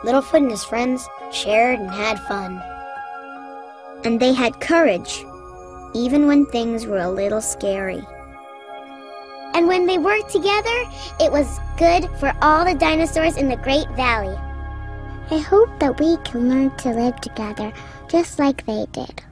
Littlefoot and his friends shared and had fun. And they had courage, even when things were a little scary. And when they worked together, it was good for all the dinosaurs in the Great Valley. I hope that we can learn to live together just like they did.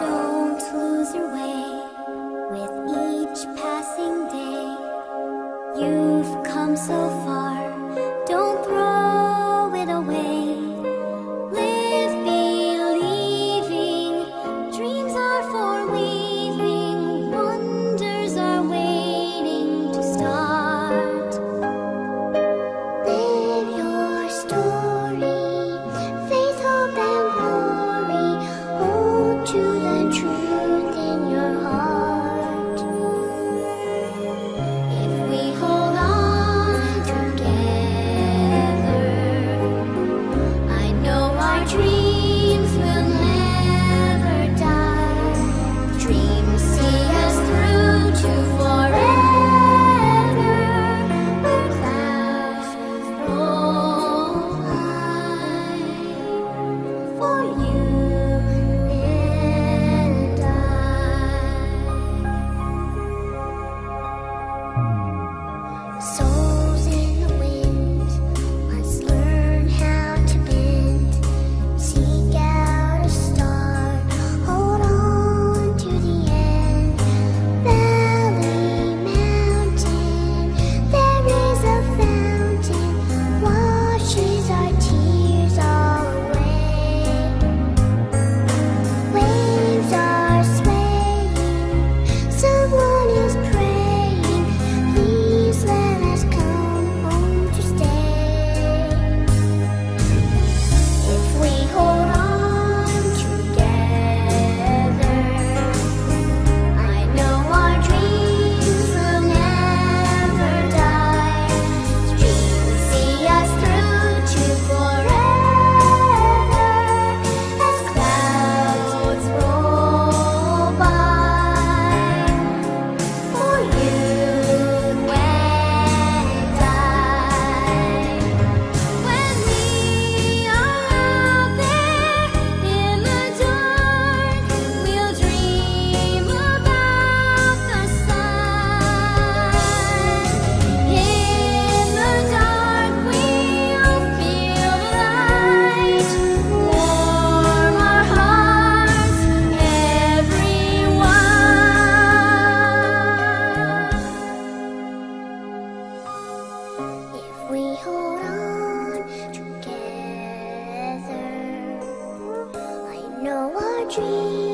Don't lose your way with each passing day. You've come so far, don't throw it away. Live believing, dreams are for weaving, wonders are waiting to start. Live your story, faith, hope, and glory. Hold to the truth in your heart. If we hold on together, I know our dreams will never die. Dreams see us through to forever, where clouds roll high for you and I. Souls in the wind, let's learn how to bend. Seek out a star, hold on to the end. Valley, mountain, there is a fountain, washes our tears all away. Waves are swaying, someone is praying. Please let us come home to stay. If we hold on together, I know our dreams will never die. Dreams see us through to forever, as clouds roll by for you and I. When we are out there in the dark, we'll dream about the sun. In the dark, we'll feel the light, warm our hearts, everyone. If we hold on together, I know our dreams